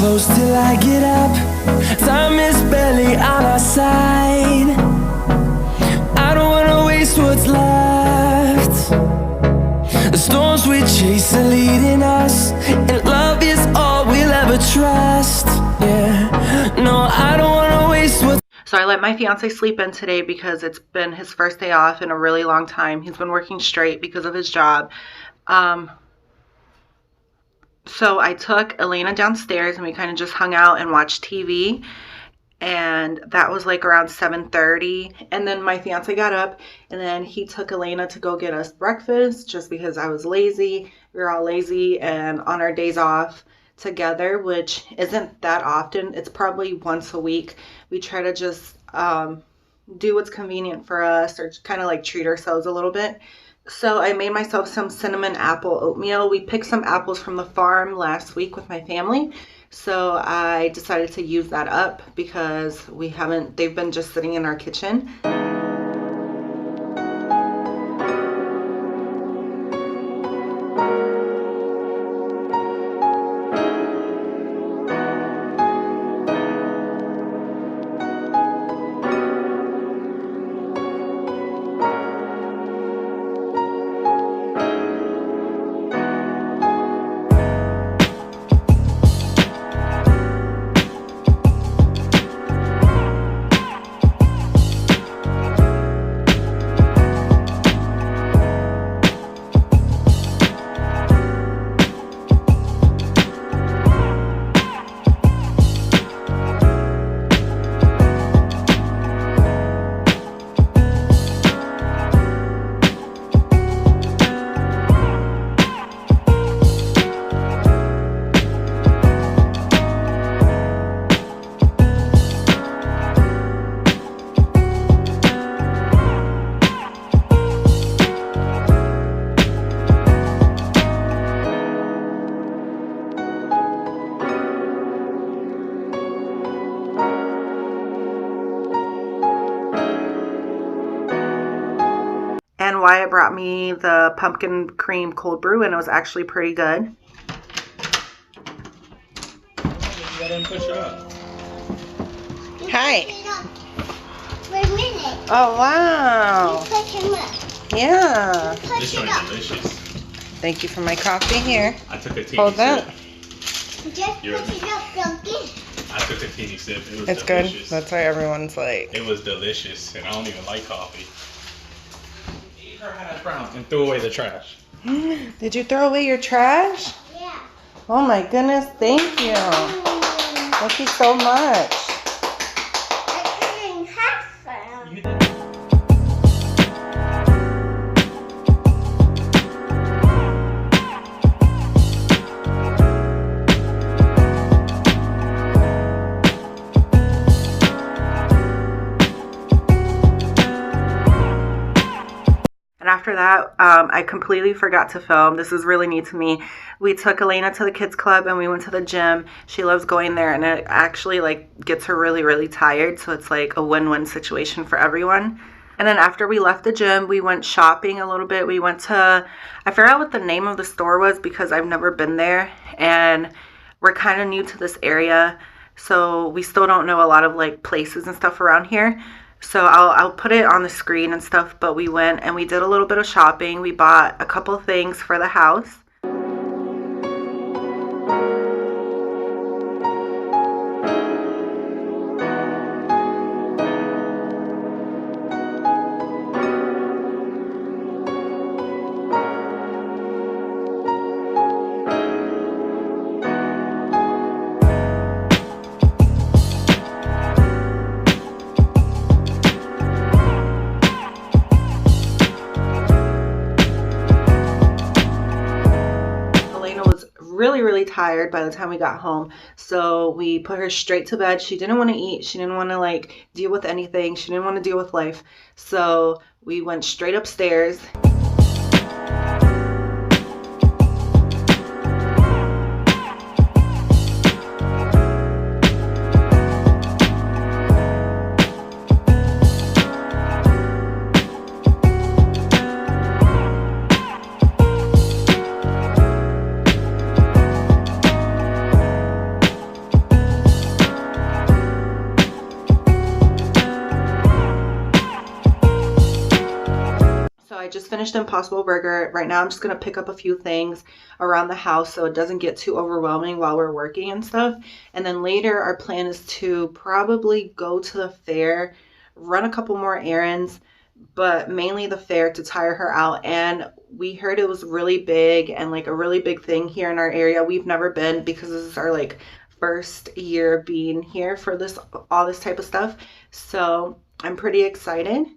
close till I get up. Time is barely on our side. I don't wanna waste what's left. The storms we chase are leading us, and love is all we'll ever trust. Yeah, no, I don't wanna waste what's. So I let my fiance sleep in today because it's been his first day off in a really long time. He's been working straight because of his job. So I took Elena downstairs and we kind of just hung out and watched TV. And that was like around 7:30. And then my fiance got up and then he took Elena to go get us breakfast just because I was lazy. We were all lazy and on our days off together, which isn't that often. It's probably once a week. We try to just do what's convenient for us or kind of like treat ourselves a little bit. So I made myself some cinnamon apple oatmeal. We picked some apples from the farm last week with my family. So I decided to use that up because they've been just sitting in our kitchen. And Wyatt brought me the pumpkin cream cold brew, and it was actually pretty good. Push it up. Hi. Wait a minute. Oh, wow. Push him up. Yeah. Push This it one up. is delicious. Thank you for my coffee here. I took a teeny Hold sip. that. Just You're- push it up, Duncan. I took a teeny sip. It was It's delicious. good. That's why everyone's like. It was delicious, and I don't even like coffee. Eat her hash brown and threw away the trash. Did you throw away your trash? Yeah. Oh my goodness, thank you. Thank you so much. I couldn't have some. You did. And after that, I completely forgot to film. This is really neat to me. We took Elena to the kids club and we went to the gym. She loves going there and it actually like gets her really, really tired. So it's like a win-win situation for everyone. And then after we left the gym, we went shopping a little bit. We went to, I forgot what the name of the store was because I've never been there. And we're kind of new to this area. So we still don't know a lot of like places and stuff around here. So I'll put it on the screen and stuff, but we went and we did a little bit of shopping. We bought a couple things for the house. Really tired by the time we got home, so we put her straight to bed. She didn't want to eat, she didn't want to like deal with anything, she didn't want to deal with life, so we went straight upstairs. I just finished Impossible Burger. Right now I'm just going to pick up a few things around the house so it doesn't get too overwhelming while we're working and stuff. And then later our plan is to probably go to the fair, run a couple more errands, but mainly the fair to tire her out. And we heard it was really big and like a really big thing here in our area. We've never been because this is our like first year being here for this, all this type of stuff. So I'm pretty excited.